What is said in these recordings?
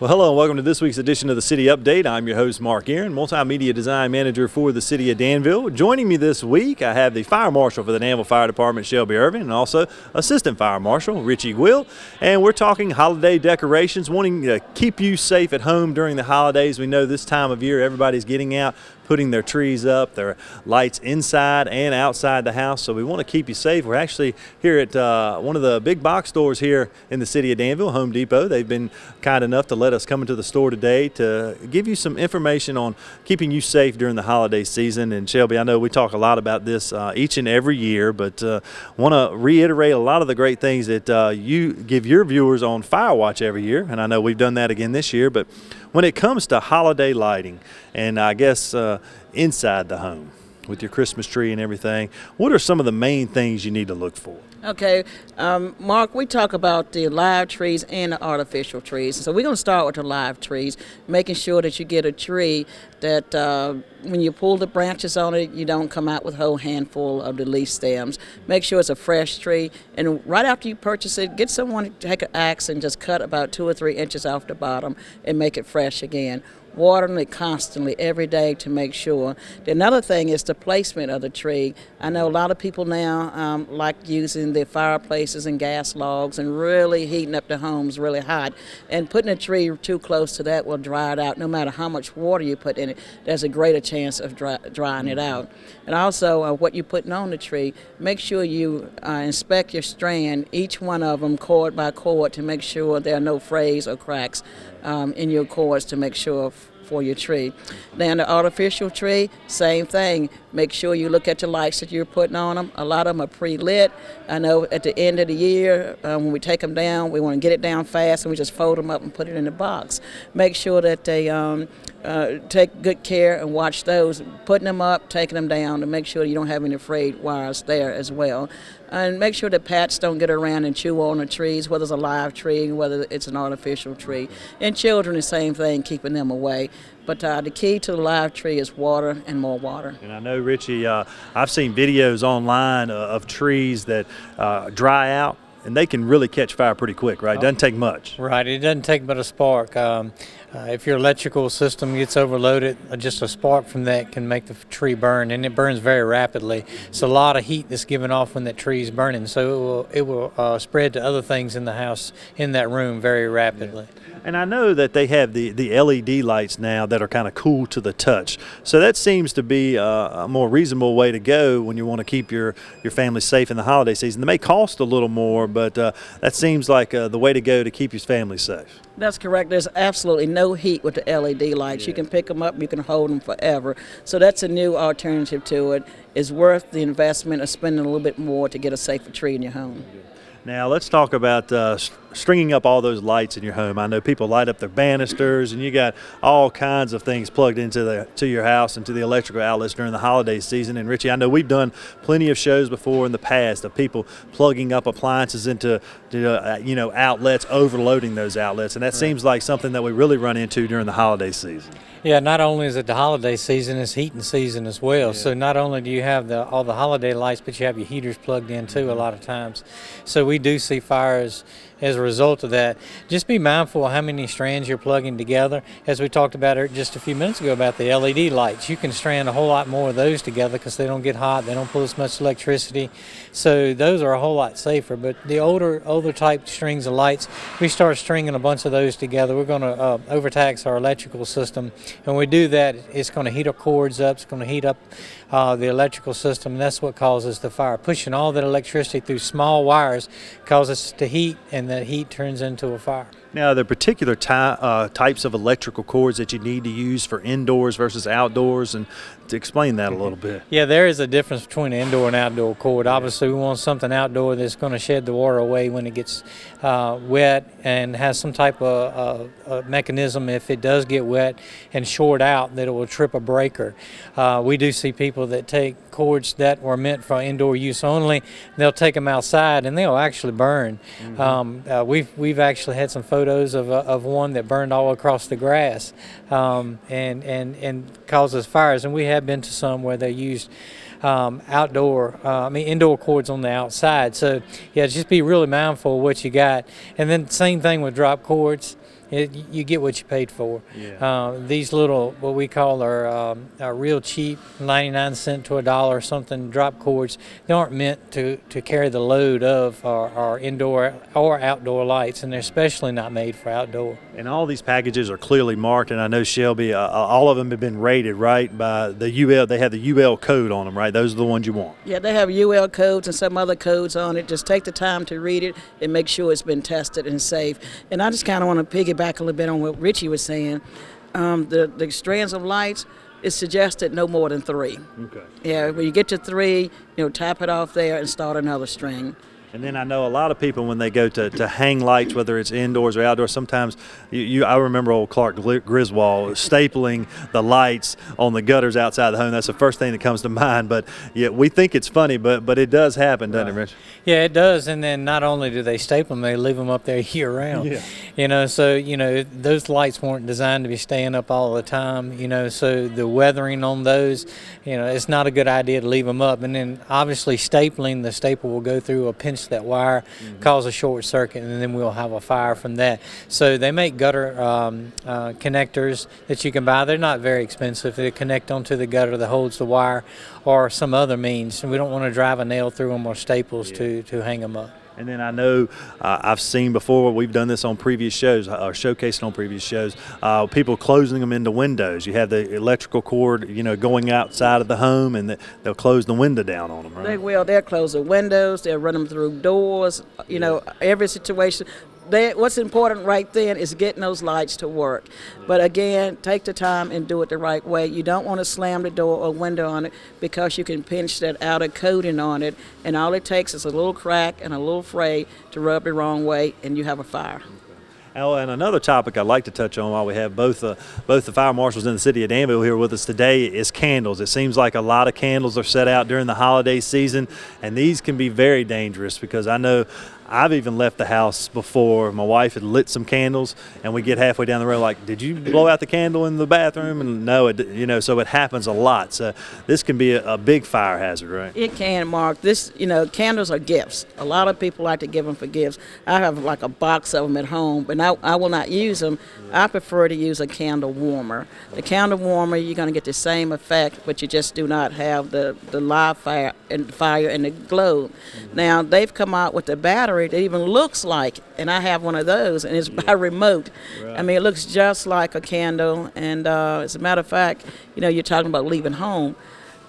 Well, hello and welcome to this week's edition of the City Update. I'm your host, Mark Aaron, Multimedia Design Manager for the City of Danville. Joining me this week, I have the Fire Marshal for the Danville Fire Department, Shelby Irving, and also Assistant Fire Marshal, Richie Gwill. And we're talking holiday decorations, wanting to keep you safe at home during the holidays. We know this time of year everybody's getting out, putting their trees up, their lights inside and outside the house, so we want to keep you safe. We're actually here at one of the big box stores here in the city of Danville, Home Depot. They've been kind enough to let us come into the store today to give you some information on keeping you safe during the holiday season. And Shelby, I know we talk a lot about this each and every year, but want to reiterate a lot of the great things that you give your viewers on Fire Watch every year, and I know we've done that again this year. But when it comes to holiday lighting, and I guess inside the home with your Christmas tree and everything, what are some of the main things you need to look for? Okay, Mark, we talk about the live trees and the artificial trees. So we're going to start with the live trees, making sure that you get a tree that when you pull the branches on it, you don't come out with a whole handful of the leaf stems. Make sure it's a fresh tree. And right after you purchase it, get someone to take an axe and just cut about 2 or 3 inches off the bottom and make it fresh again. Watering it constantly every day to make sure. Another thing is the placement of the tree. I know a lot of people now like using their fireplaces and gas logs and really heating up the homes really hot. And putting a tree too close to that will dry it out. No matter how much water you put in it, there's a greater chance of drying it out. And also what you're putting on the tree, make sure you inspect your strand, each one of them cord by cord, to make sure there are no frays or cracks in your cords, to make sure for your tree. Then the artificial tree, same thing. Make sure you look at the lights that you're putting on them. A lot of them are pre-lit. I know at the end of the year, when we take them down, we want to get it down fast, and we just fold them up and put it in the box. Make sure that they take good care and watch those, putting them up, taking them down, to make sure you don't have any frayed wires there as well. And make sure that pets don't get around and chew on the trees, whether it's a live tree, whether it's an artificial tree. And children, the same thing, keeping them away. But the key to the live tree is water and more water. And I know, Richie, I've seen videos online of trees that dry out, and they can really catch fire pretty quick, right? It doesn't take much. Right, it doesn't take but a spark. If your electrical system gets overloaded, just a spark from that can make the tree burn, and it burns very rapidly. It's a lot of heat that's given off when that tree is burning, so it will spread to other things in the house, in that room, very rapidly. Yeah. And I know that they have the LED lights now that are kind of cool to the touch. So that seems to be a more reasonable way to go when you want to keep your family safe in the holiday season. They may cost a little more, but that seems like the way to go to keep your family safe. That's correct. There's absolutely no heat with the LED lights. Yeah. You can pick them up, you can hold them forever. So that's a new alternative to it. It's worth the investment of spending a little bit more to get a safer tree in your home. Now let's talk about stringing up all those lights in your home. I know people light up their banisters, and you got all kinds of things plugged into your house and to the electrical outlets during the holiday season. And Richie, I know we've done plenty of shows before in the past of people plugging up appliances into outlets, overloading those outlets, and that seems like something that we really run into during the holiday season. Yeah, not only is it the holiday season, it's heating season as well. Yeah. So not only do you have all the holiday lights, but you have your heaters plugged in too a lot of times. So we do see fires as a result of that. Just be mindful of how many strands you're plugging together. As we talked about just a few minutes ago about the LED lights, you can strand a whole lot more of those together because they don't get hot, they don't pull as much electricity. So those are a whole lot safer. But the older type strings of lights, we start stringing a bunch of those together, we're going to overtax our electrical system. And when we do that, it's going to heat our cords up, it's going to heat up the electrical system, and that's what causes the fire. Pushing all that electricity through small wires causes it to heat, and that heat turns into a fire. Now, are there particular types of electrical cords that you need to use for indoors versus outdoors, and to explain that a little bit? Yeah, there is a difference between an indoor and outdoor cord. Obviously, we want something outdoor that's going to shed the water away when it gets wet, and has some type of mechanism, if it does get wet and short out, that it will trip a breaker. We do see people that take cords that were meant for indoor use only, they'll take them outside and they'll actually burn. Mm-hmm. We've actually had some photos of one that burned all across the grass and causes fires, and we have been to some where they used indoor cords on the outside. So yeah, just be really mindful of what you got. And then same thing with drop cords. you get what you paid for. Yeah. These little, what we call our real cheap 99 cent to $1 or something drop cords, they aren't meant to carry the load of our indoor or outdoor lights, and they're especially not made for outdoor. And all these packages are clearly marked, and I know Shelby, all of them have been rated, right, by the UL. They have the UL code on them, right? Those are the ones you want. Yeah, they have UL codes and some other codes on it. Just take the time to read it and make sure it's been tested and safe. And I just kind of want to piggyback a little bit on what Richie was saying. The strands of lights, it's suggested no more than 3. Okay. Yeah, when you get to 3, tap it off there and start another string. And then I know a lot of people, when they go to hang lights, whether it's indoors or outdoors, sometimes I remember old Clark Griswold stapling the lights on the gutters outside the home. That's the first thing that comes to mind. But yeah, we think it's funny, but it does happen, doesn't it, Rich? Yeah, it does. And then not only do they staple them, they leave them up there year round. Yeah. So those lights weren't designed to be staying up all the time. So the weathering on those, it's not a good idea to leave them up. And then obviously stapling, the staple will go through a pinch that wire, cause a short circuit, and then we'll have a fire from that. So they make gutter connectors that you can buy. They're not very expensive. They connect onto the gutter that holds the wire, or some other means. And we don't want to drive a nail through them or staples to hang them up. And then I know I've seen before, we've done this on previous shows, or showcasing on previous shows, people closing them into windows. You have the electrical cord, going outside of the home, and they'll close the window down on them, right? They will. They'll close the windows. They'll run them through doors. Every situation. What's important right then is getting those lights to work. But again, take the time and do it the right way. You don't want to slam the door or window on it, because you can pinch that outer coating on it, and all it takes is a little crack and a little fray to rub the wrong way, and you have a fire. Oh, and another topic I'd like to touch on while we have both the fire marshals in the city of Danville here with us today is candles. It seems like a lot of candles are set out during the holiday season, and these can be very dangerous, because I know I've even left the house before. My wife had lit some candles, and we get halfway down the road like, did you blow out the candle in the bathroom? And no, so it happens a lot. So this can be a big fire hazard, right? It can, Mark. Candles are gifts. A lot of people like to give them for gifts. I have like a box of them at home, but I will not use them. I prefer to use a candle warmer. The candle warmer, you're going to get the same effect, but you just do not have the live fire and the glow. Now, they've come out with the battery that even looks like, and I have one of those, and it's by remote. Right. I mean, it looks just like a candle, and as a matter of fact, you're talking about leaving home.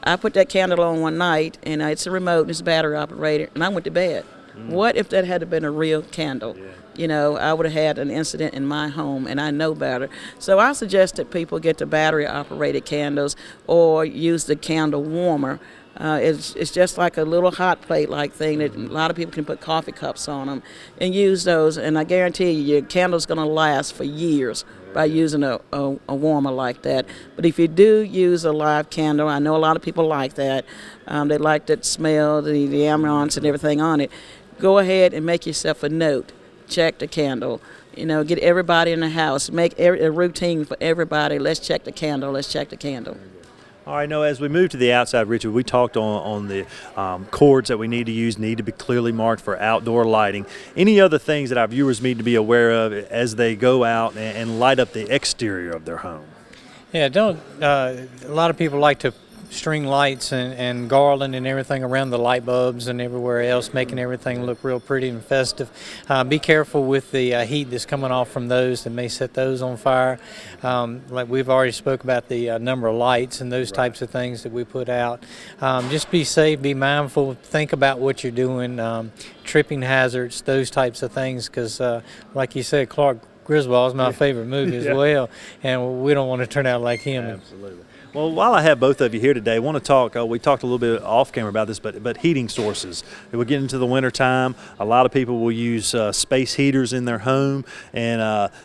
I put that candle on one night, and it's a remote, and it's battery operated, and I went to bed. What if that had been a real candle? I would have had an incident in my home, and I know better. So I suggest that people get the battery-operated candles or use the candle warmer. It's just like a little hot plate-like thing that a lot of people can put coffee cups on them and use those, and I guarantee you your candle's going to last for years by using a warmer like that. But if you do use a live candle, I know a lot of people like that. They like that smell, the ambiance and everything on it. Go ahead and make yourself a note. Check the candle. Get everybody in the house. Make a routine for everybody. Let's check the candle. Let's check the candle. All right, now as we move to the outside, Richard, we talked on the cords that we need to use need to be clearly marked for outdoor lighting. Any other things that our viewers need to be aware of as they go out and light up the exterior of their home? Yeah, a lot of people like to string lights and garland and everything around the light bulbs and everywhere else, making everything look real pretty and festive. Be careful with the heat that's coming off from those that may set those on fire. Like we've already spoke about the number of lights and those types of things that we put out. Just be safe, be mindful, think about what you're doing, tripping hazards, those types of things, because like you said, Clark Griswold is my favorite movie as well, and we don't want to turn out like him. Absolutely. Well, while I have both of you here today, I want to talk, we talked a little bit off camera about this, but heating sources. We get into the winter time, a lot of people will use space heaters in their home, and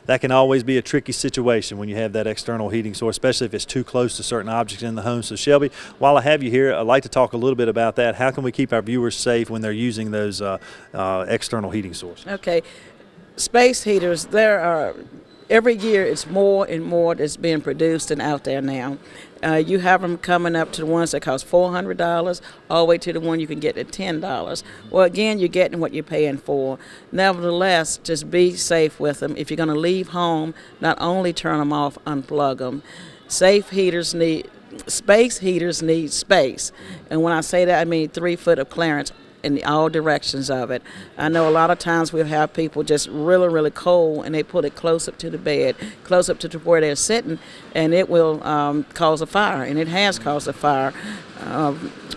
that can always be a tricky situation when you have that external heating source, especially if it's too close to certain objects in the home. So Shelby, while I have you here, I'd like to talk a little bit about that. How can we keep our viewers safe when they're using those external heating sources? Okay. Space heaters, there are every year it's more and more that's being produced and out there now. You have them coming up to the ones that cost $400 all the way to the one you can get at $10. Well, again, you're getting what you're paying for. Nevertheless, just be safe with them. If you're going to leave home, not only turn them off, unplug them. Space heaters need space. And when I say that, I mean 3 foot of clearance in all directions of it. I know a lot of times we'll have people just really, really cold, and they put it close up to the bed, close up to where they're sitting, and it will cause a fire, and it has caused a fire.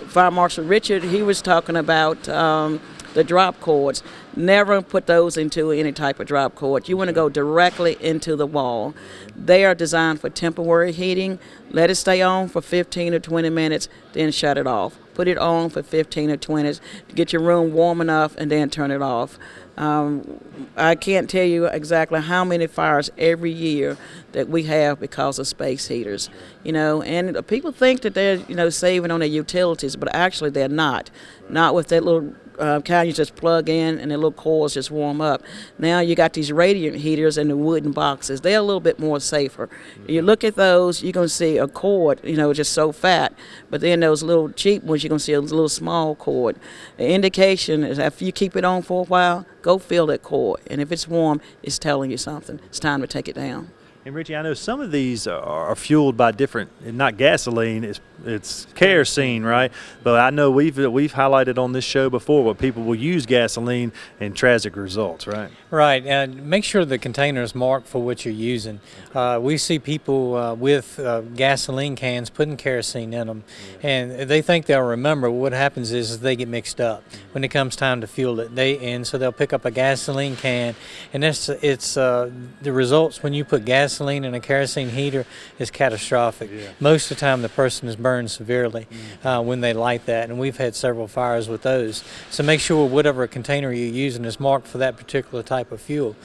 Fire Marshal Richard, he was talking about the drop cords. Never put those into any type of drop cord. You want to go directly into the wall. They are designed for temporary heating. Let it stay on for 15 or 20 minutes, then shut it off. Put it on for 15 or 20 minutes to get your room warm enough, and then turn it off. I can't tell you exactly how many fires every year that we have because of space heaters. And people think that they're saving on their utilities, but actually they're not. Not with that little kind you just plug in and the little coils just warm up. Now you got these radiant heaters in the wooden boxes. They're a little bit more safer. You look at those, you're going to see a cord, just so fat. But then those little cheap ones, you're going to see a little small cord. The indication is if you keep it on for a while, go feel that cord. And if it's warm, it's telling you something. It's time to take it down. And Richie, I know some of these are fueled by different, not gasoline, it's kerosene, right? But I know we've highlighted on this show before where people will use gasoline and tragic results, right? Right, and make sure the container is marked for what you're using. We see people with gasoline cans putting kerosene in them, and they think they'll remember. What happens is they get mixed up when it comes time to fuel it. And so they'll pick up a gasoline can, and it's the results when you put gasoline in a kerosene heater is catastrophic. Yeah. Most of the time the person is burned severely when they light that, and we've had several fires with those. So make sure whatever container you're using is marked for that particular type of fuel.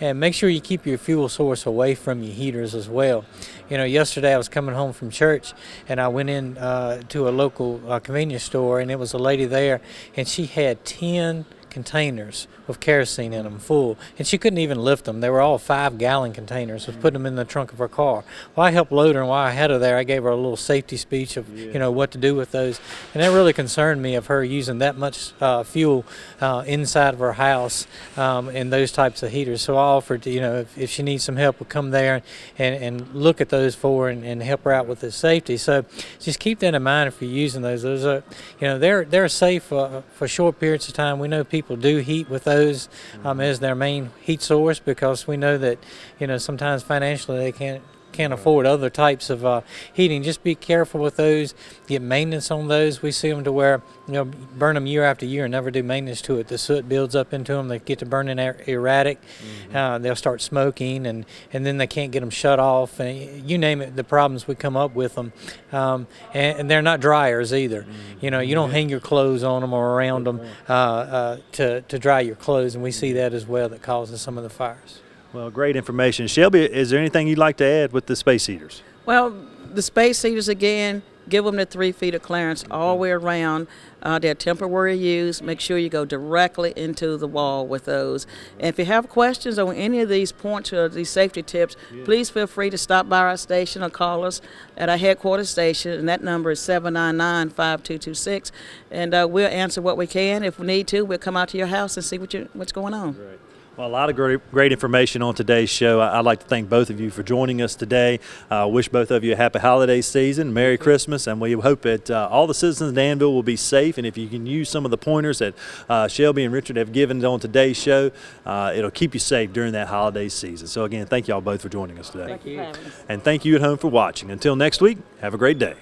And make sure you keep your fuel source away from your heaters as well. Yesterday I was coming home from church, and I went in to a local convenience store, and there was a lady there, and she had 10 containers with kerosene in them full, and she couldn't even lift them. They were all 5-gallon containers. Was putting them in the trunk of her car. Well, I helped load her, and while I had her there, I gave her a little safety speech of what to do with those, and that really concerned me of her using that much fuel inside of her house in those types of heaters. So I offered, if she needs some help, we'll come there and look at those for her and help her out with the safety. So just keep that in mind if you're using those. Those are, they're safe for short periods of time. We know people do heat with those as their main heat source because we know that sometimes financially they can't afford other types of heating. Just be careful with those. Get maintenance on those. We see them to where burn them year after year and never do maintenance to it. The soot builds up into them. They get to burning erratic. They'll start smoking, and then they can't get them shut off. And you name it, the problems we come up with them. And they're not dryers either. You don't hang your clothes on them or around them to dry your clothes, and we see that as well that causes some of the fires. Well, great information. Shelby, is there anything you'd like to add with the space heaters? Well, the space heaters, again, give them the 3 feet of clearance all the way around. They're temporary use. Make sure you go directly into the wall with those. And if you have questions on any of these points or these safety tips, please feel free to stop by our station or call us at our headquarters station, and that number is 799-5226. And we'll answer what we can. If we need to, we'll come out to your house and see what's going on. Right. Well, a lot of great information on today's show. I'd like to thank both of you for joining us today. Wish both of you a happy holiday season, Merry Christmas, and we hope that all the citizens of Danville will be safe. And if you can use some of the pointers that Shelby and Richard have given on today's show, it'll keep you safe during that holiday season. So again, thank you all both for joining us today. Thank you. And thank you at home for watching. Until next week, have a great day.